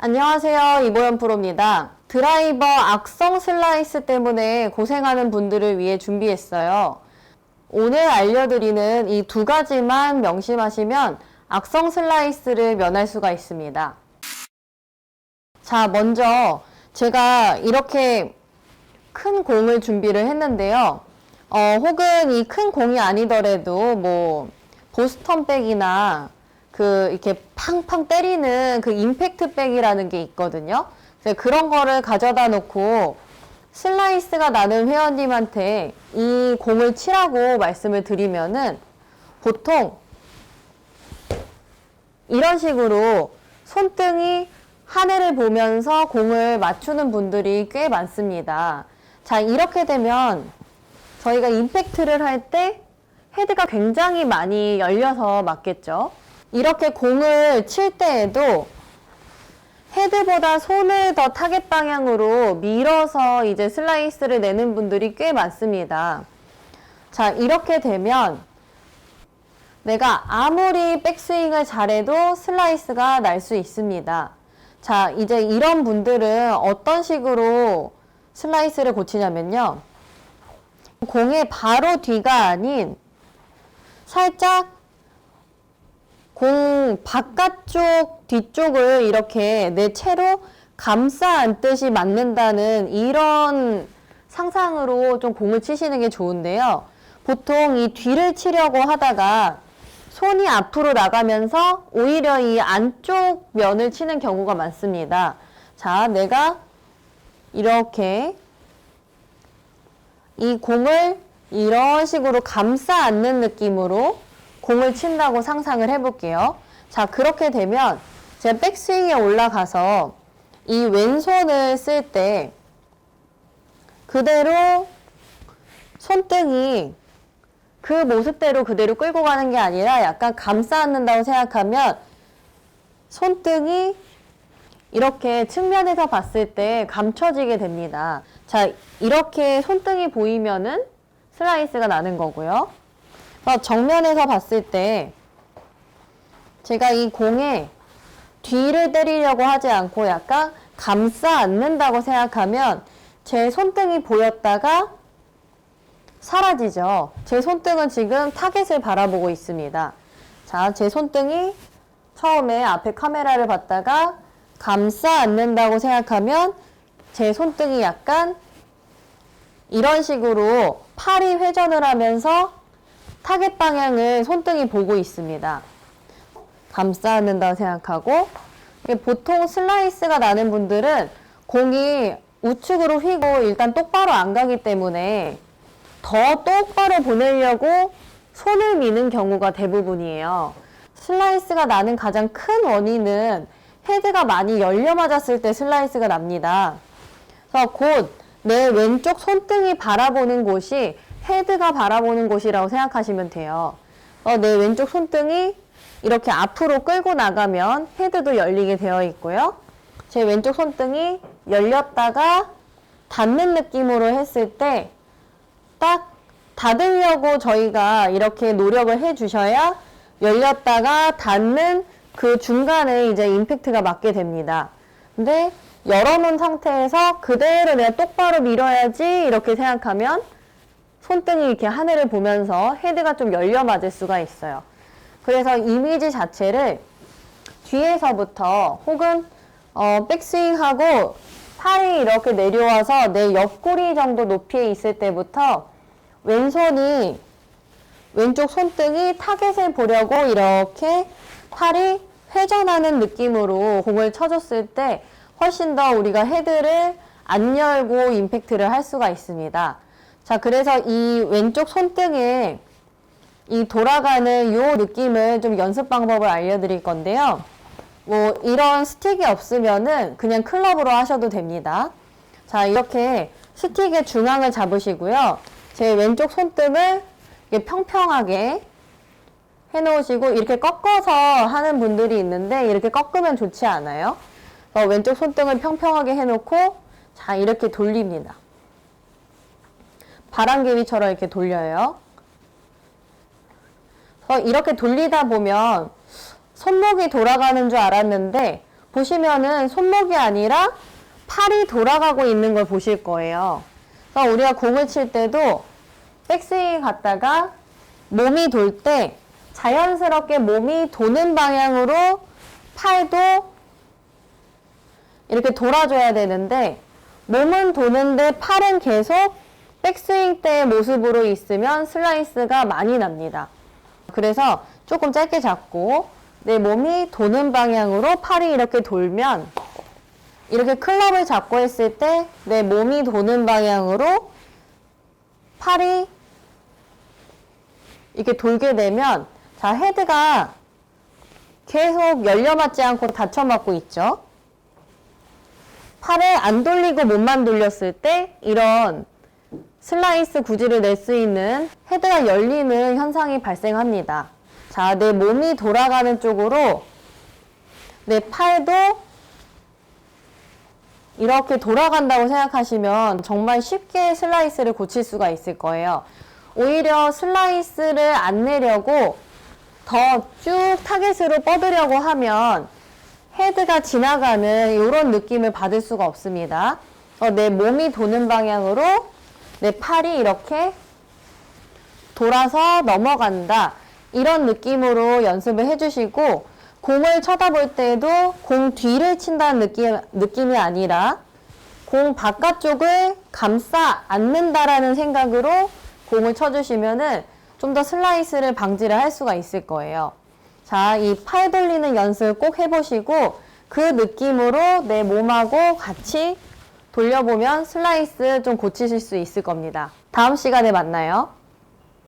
안녕하세요. 이보연 프로입니다. 드라이버 악성 슬라이스 때문에 고생하는 분들을 위해 준비했어요. 오늘 알려드리는 이 두 가지만 명심하시면 악성 슬라이스를 면할 수가 있습니다. 자, 먼저 제가 이렇게 큰 공을 준비를 했는데요. 혹은 이 큰 공이 아니더라도 뭐 보스턴 백이나 이렇게 팡팡 때리는 그 임팩트 백이라는 게 있거든요. 그런 거를 가져다 놓고 슬라이스가 나는 회원님한테 이 공을 치라고 말씀을 드리면은 보통 이런 식으로 손등이 하늘을 보면서 공을 맞추는 분들이 꽤 많습니다. 자, 이렇게 되면 저희가 임팩트를 할 때 헤드가 굉장히 많이 열려서 맞겠죠. 이렇게 공을 칠 때에도 헤드보다 손을 더 타겟 방향으로 밀어서 이제 슬라이스를 내는 분들이 꽤 많습니다. 자, 이렇게 되면 내가 아무리 백스윙을 잘해도 슬라이스가 날 수 있습니다. 자, 이제 이런 분들은 어떤 식으로 슬라이스를 고치냐면요. 공의 바로 뒤가 아닌 살짝 공 바깥쪽 뒤쪽을 이렇게 내 채로 감싸 안듯이 맞는다는 이런 상상으로 좀 공을 치시는 게 좋은데요. 보통 이 뒤를 치려고 하다가 손이 앞으로 나가면서 오히려 이 안쪽 면을 치는 경우가 많습니다. 자, 내가 이렇게 이 공을 이런 식으로 감싸 안는 느낌으로 공을 친다고 상상을 해볼게요. 자, 그렇게 되면 제가 백스윙에 올라가서 이 왼손을 쓸 때 그대로 손등이 그 모습대로 그대로 끌고 가는 게 아니라 약간 감싸 안는다고 생각하면 손등이 이렇게 측면에서 봤을 때 감춰지게 됩니다. 자, 이렇게 손등이 보이면은 슬라이스가 나는 거고요. 정면에서 봤을 때 제가 이 공에 뒤를 때리려고 하지 않고 약간 감싸 안는다고 생각하면 제 손등이 보였다가 사라지죠. 제 손등은 지금 타겟을 바라보고 있습니다. 자, 제 손등이 처음에 앞에 카메라를 봤다가 감싸 안는다고 생각하면 제 손등이 약간 이런 식으로 팔이 회전을 하면서 타겟 방향을 손등이 보고 있습니다. 감싸 안는다고 생각하고, 보통 슬라이스가 나는 분들은 공이 우측으로 휘고 일단 똑바로 안 가기 때문에 더 똑바로 보내려고 손을 미는 경우가 대부분이에요. 슬라이스가 나는 가장 큰 원인은 헤드가 많이 열려 맞았을 때 슬라이스가 납니다. 그래서 곧 내 왼쪽 손등이 바라보는 곳이 헤드가 바라보는 곳이라고 생각하시면 돼요. 내 왼쪽 손등이 이렇게 앞으로 끌고 나가면 헤드도 열리게 되어 있고요. 제 왼쪽 손등이 열렸다가 닫는 느낌으로 했을 때 딱 닫으려고 저희가 이렇게 노력을 해 주셔야 열렸다가 닫는 그 중간에 이제 임팩트가 맞게 됩니다. 근데 열어놓은 상태에서 그대로 내가 똑바로 밀어야지 이렇게 생각하면 손등이 이렇게 하늘을 보면서 헤드가 좀 열려 맞을 수가 있어요. 그래서 이미지 자체를 뒤에서부터 혹은 백스윙하고 팔이 이렇게 내려와서 내 옆구리 정도 높이에 있을 때부터 왼쪽 손등이 타겟을 보려고 이렇게 팔이 회전하는 느낌으로 공을 쳐줬을 때 훨씬 더 우리가 헤드를 안 열고 임팩트를 할 수가 있습니다. 자, 그래서 이 왼쪽 손등에 이 돌아가는 요 느낌을 좀 연습 방법을 알려드릴 건데요. 뭐 이런 스틱이 없으면은 그냥 클럽으로 하셔도 됩니다. 자, 이렇게 스틱의 중앙을 잡으시고요. 제 왼쪽 손등을 평평하게 해놓으시고 이렇게 꺾어서 하는 분들이 있는데 이렇게 꺾으면 좋지 않아요. 왼쪽 손등을 평평하게 해놓고 자, 이렇게 돌립니다. 바람개비처럼 이렇게 돌려요. 이렇게 돌리다 보면 손목이 돌아가는 줄 알았는데 보시면은 손목이 아니라 팔이 돌아가고 있는 걸 보실 거예요. 그래서 우리가 공을 칠 때도 백스윙 갔다가 몸이 돌 때 자연스럽게 몸이 도는 방향으로 팔도 이렇게 돌아줘야 되는데 몸은 도는데 팔은 계속 백스윙 때의 모습으로 있으면 슬라이스가 많이 납니다. 그래서 조금 짧게 잡고 내 몸이 도는 방향으로 팔이 이렇게 돌면 이렇게 클럽을 잡고 했을 때 내 몸이 도는 방향으로 팔이 이렇게 돌게 되면 자, 헤드가 계속 열려 맞지 않고 닫혀 맞고 있죠. 팔을 안 돌리고 몸만 돌렸을 때 이런 슬라이스 구질을 낼 수 있는 헤드가 열리는 현상이 발생합니다. 자, 내 몸이 돌아가는 쪽으로 내 팔도 이렇게 돌아간다고 생각하시면 정말 쉽게 슬라이스를 고칠 수가 있을 거예요. 오히려 슬라이스를 안 내려고 더 쭉 타겟으로 뻗으려고 하면 헤드가 지나가는 이런 느낌을 받을 수가 없습니다. 내 몸이 도는 방향으로 내 팔이 이렇게 돌아서 넘어간다. 이런 느낌으로 연습을 해주시고 공을 쳐다볼 때도 공 뒤를 친다는 느낌이 아니라 공 바깥쪽을 감싸 안는다라는 생각으로 공을 쳐주시면은 좀 더 슬라이스를 방지를 할 수가 있을 거예요. 자, 이 팔 돌리는 연습 꼭 해보시고 그 느낌으로 내 몸하고 같이 돌려보면 슬라이스 좀 고치실 수 있을 겁니다. 다음 시간에 만나요.